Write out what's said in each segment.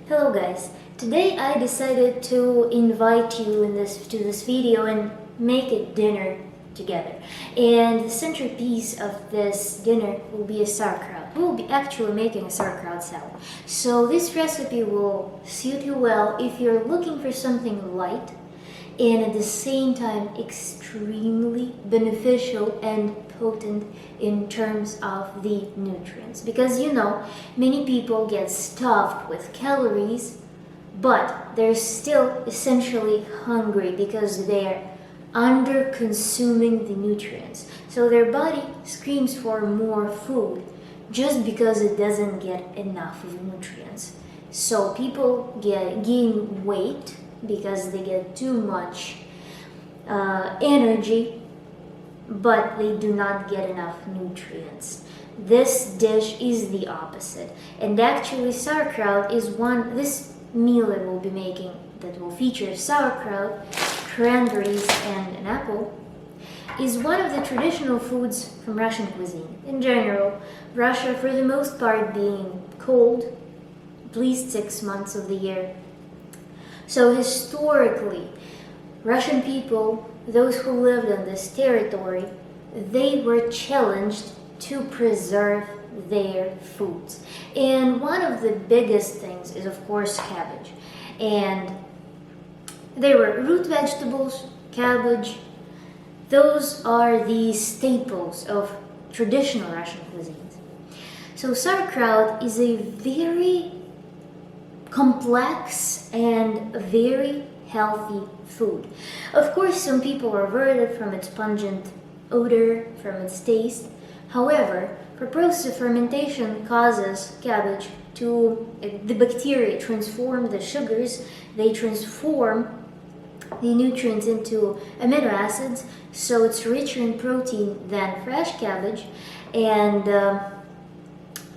Hello guys, today I decided to invite you to this video and make a dinner together. And the centerpiece of this dinner will be a sauerkraut. We will be actually making a sauerkraut salad. So this recipe will suit you well if you're looking for something light and at the same time extremely beneficial and potent in terms of the nutrients. Because many people get stuffed with calories, but they're still essentially hungry because they're under consuming the nutrients. So their body screams for more food just because it doesn't get enough of nutrients. So people gain weight because they get too much energy, but they do not get enough nutrients. This dish is the opposite. And actually sauerkraut is this meal that we'll be making that will feature sauerkraut, cranberries, and an apple, is one of the traditional foods from Russian cuisine. In general, Russia for the most part being cold, at least 6 months of the year. So historically, Russian people, those who lived on this territory, they were challenged to preserve their foods. And one of the biggest things is, of course, cabbage. And they were root vegetables, cabbage. Those are the staples of traditional Russian cuisines. So sauerkraut is a very complex and very healthy food. Of course, some people are averted from its pungent odor, from its taste. However, process fermentation causes cabbage the bacteria transform the sugars, they transform the nutrients into amino acids, so it's richer in protein than fresh cabbage. And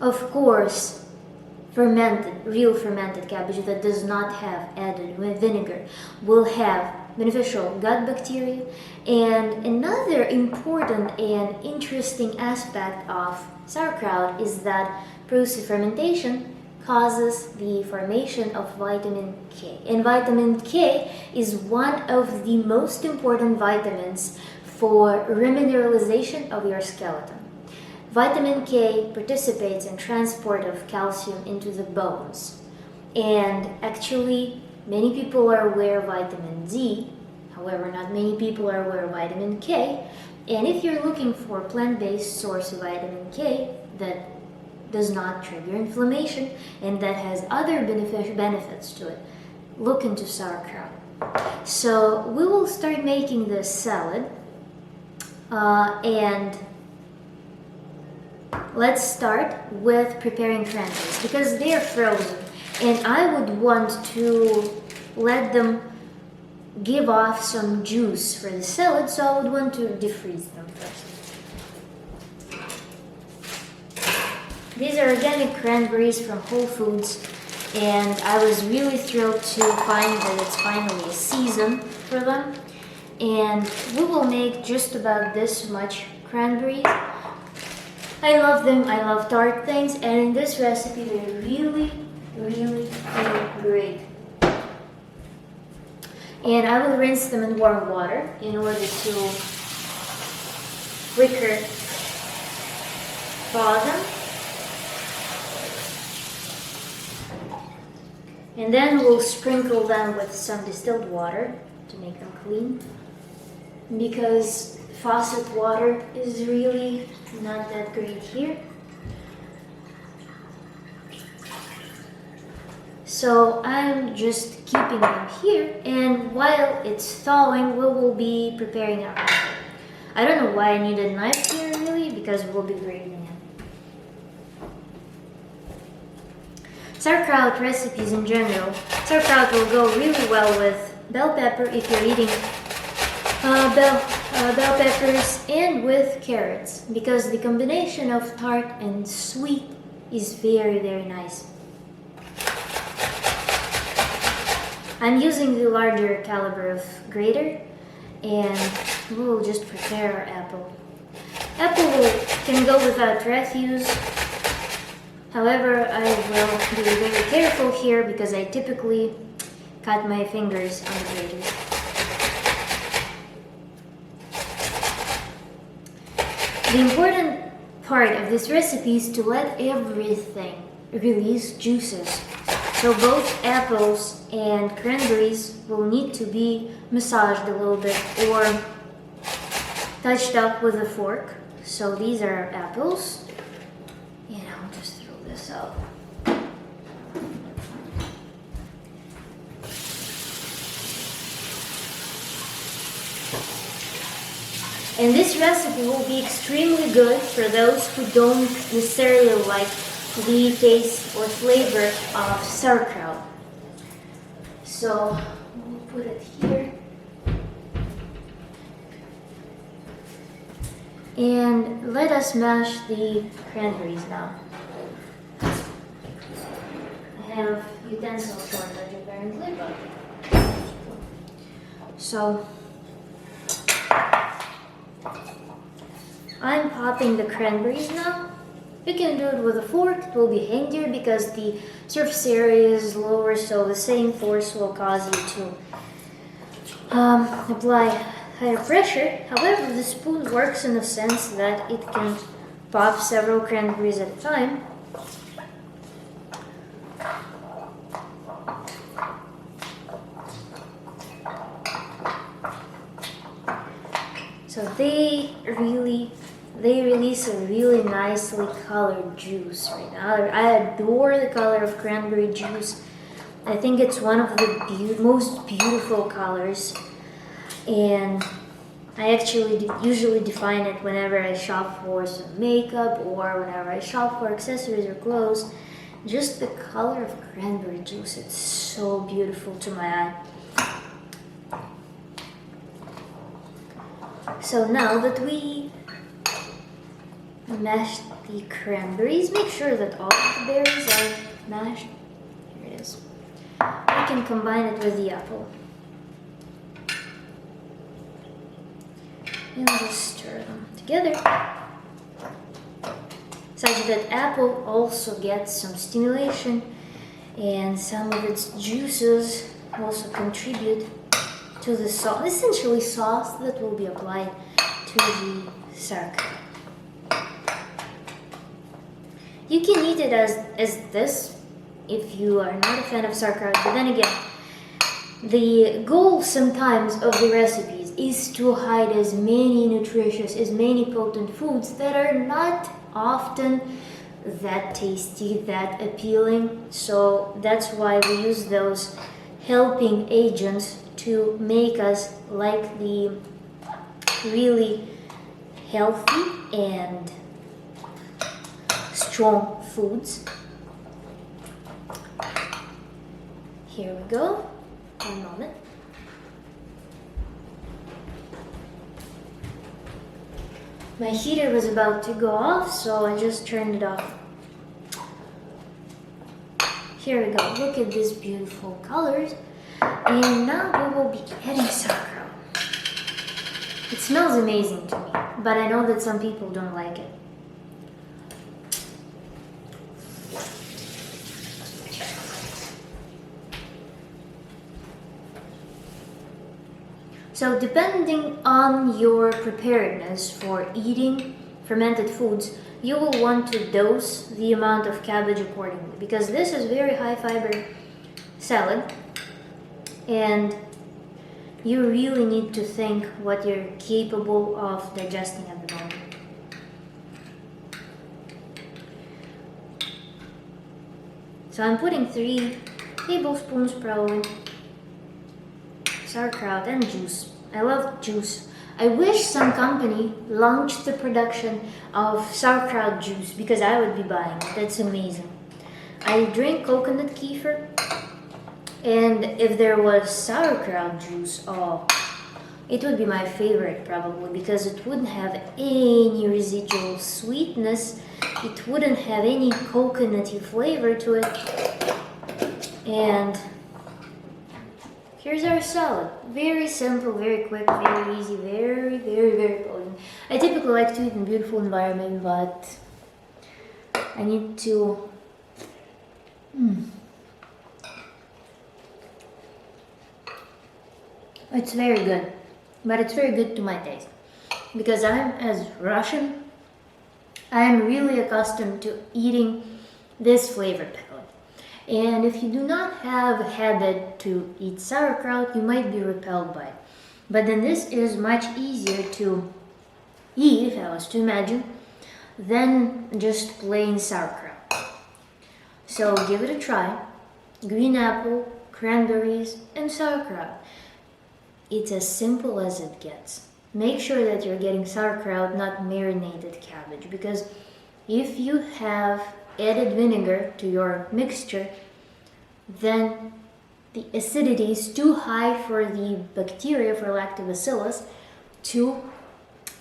of course, real fermented cabbage that does not have added vinegar will have beneficial gut bacteria. And another important and interesting aspect of sauerkraut is that process fermentation causes the formation of vitamin K. And vitamin K is one of the most important vitamins for remineralization of your skeleton. Vitamin K participates in transport of calcium into the bones. And actually, many people are aware of vitamin D. However, not many people are aware of vitamin K. And if you're looking for a plant-based source of vitamin K that does not trigger inflammation and that has other benefits to it, look into sauerkraut. So we will start making this salad. And let's start with preparing cranberries because they are frozen and I would want to let them give off some juice for the salad, so I would want to defreeze them first. These are organic cranberries from Whole Foods, and I was really thrilled to find that it's finally a season for them. And we will make just about this much cranberries. I love them, I love tart things, and in this recipe they really feel great. And I will rinse them in warm water in order to quicker thaw them. And then we'll sprinkle them with some distilled water to make them clean, because faucet water is really not that great here. So I'm just keeping them here, and while it's thawing, we will be preparing our apple. I don't know why I need a knife here really, because we'll be grating it. Sauerkraut recipes in general. Sauerkraut will go really well with bell pepper if you're eating bell peppers, and with carrots, because the combination of tart and sweet is very nice. I'm using the larger caliber of grater, and we'll just prepare our apple. Apple can go without refuse, However, I will be very careful here because I typically cut my fingers on the graters. The important part of this recipe is to let everything release juices. So both apples and cranberries will need to be massaged a little bit or touched up with a fork. So these are apples, and I'll just throw this out. And this recipe will be extremely good for those who don't necessarily like the taste or flavor of sauerkraut. So we'll put it here. And let us mash the cranberries now. I have utensil shortage apparently, but so I'm popping the cranberries now. You can do it with a fork, it will be handier because the surface area is lower, so the same force will cause you to apply higher pressure. However, the spoon works in a sense that it can pop several cranberries at a time. So they release a really nicely colored juice right now. I adore the color of cranberry juice. I think it's one of the most beautiful colors. And I actually usually define it whenever I shop for some makeup or whenever I shop for accessories or clothes. Just the color of cranberry juice, it's so beautiful to my eye. So now that we mashed the cranberries, make sure that all of the berries are mashed. Here it is. We can combine it with the apple. And just stir them together such that apple also gets some stimulation and some of its juices also contribute to the sauce, essentially sauce that will be applied to the sauerkraut. You can eat it as this if you are not a fan of sauerkraut, but then again, the goal sometimes of the recipes is to hide as many nutritious, as many potent foods that are not often that tasty, that appealing. So that's why we use those helping agents to make us like the really healthy and strong foods. Here we go. One moment. My heater was about to go off, so I just turned it off. Here we go. Look at these beautiful colors. And now we will be adding sauerkraut. It smells amazing to me, but I know that some people don't like it. So depending on your preparedness for eating fermented foods, you will want to dose the amount of cabbage accordingly, because this is very high fiber salad and you really need to think what you're capable of digesting at the moment. So I'm putting 3 tablespoons probably sauerkraut and juice. I love juice. I wish some company launched the production of sauerkraut juice because I would be buying it. That's amazing. I drink coconut kefir, and if there was sauerkraut juice, oh, it would be my favorite probably, because it wouldn't have any residual sweetness. It wouldn't have any coconutty flavor to it. And here's our salad. Very simple, very quick, very easy, very, very, very potent. I typically like to eat in a beautiful environment, but I need to It's very good, but it's very good to my taste. Because I'm as Russian, I'm really accustomed to eating this flavor palette. And if you do not have a habit to eat sauerkraut, you might be repelled by it. But then this is much easier to eat, if I was to imagine, than just plain sauerkraut. So give it a try. Green apple, cranberries, and sauerkraut. It's as simple as it gets. Make sure that you're getting sauerkraut, not marinated cabbage, because if you have added vinegar to your mixture, then the acidity is too high for the bacteria, for lactobacillus, to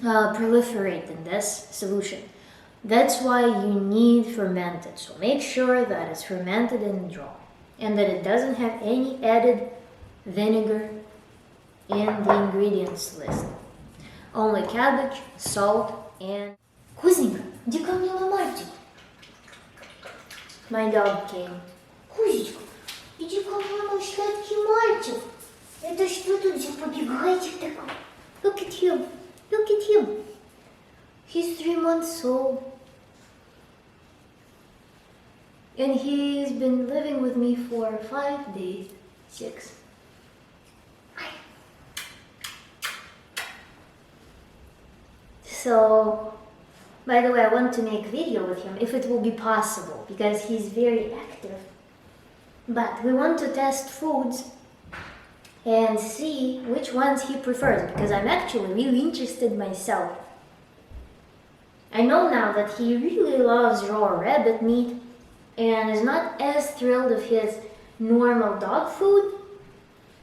proliferate in this solution. That's why you need fermented. So make sure that it's fermented and dry, and that it doesn't have any added vinegar in the ingredients list. Only cabbage, salt, and... Кузенька, иди ко мне, мальчик. My dog came. Кузечка, иди ко мне, мой сладкий мальчик. Это что тут за побегайчик такой? Look at him, look at him. He's 3 months old. And he's been living with me for 5 days, 6. So, by the way, I want to make a video with him, if it will be possible, because he's very active. But we want to test foods and see which ones he prefers, because I'm actually really interested myself. I know now that he really loves raw rabbit meat and is not as thrilled of his normal dog food.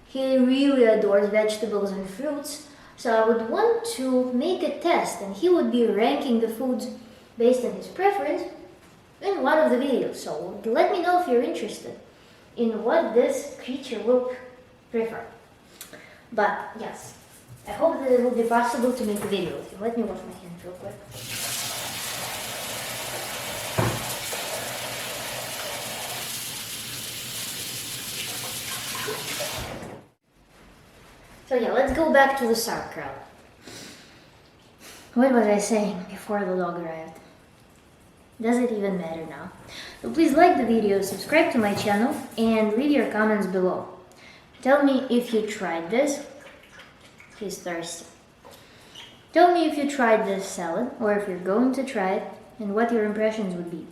He really adores vegetables and fruits. So I would want to make a test, and he would be ranking the foods based on his preference in one of the videos. So let me know if you're interested in what this creature will prefer. But yes, I hope that it will be possible to make a video with you. Let me wash my hands real quick. So yeah, let's go back to the sauerkraut. What was I saying before the dog arrived? Does it even matter now? So please like the video, subscribe to my channel, and leave your comments below. Tell me if you tried this. He's thirsty. Tell me if you tried this salad, or if you're going to try it, and what your impressions would be.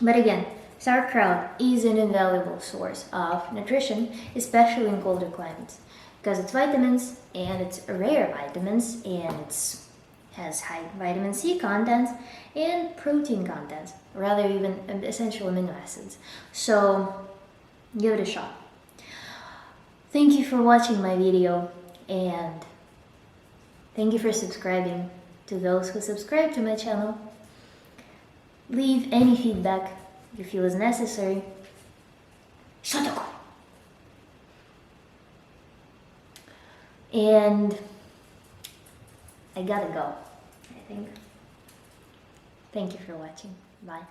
But again, sauerkraut is an invaluable source of nutrition, especially in colder climates, because it's vitamins, and it's rare vitamins, and it has high vitamin C contents and protein contents, rather even essential amino acids. So give it a shot. Thank you for watching my video, and thank you for subscribing. To those who subscribe to my channel, leave any feedback you feel is necessary. Shut up. And I gotta go, I think. Thank you for watching. Bye.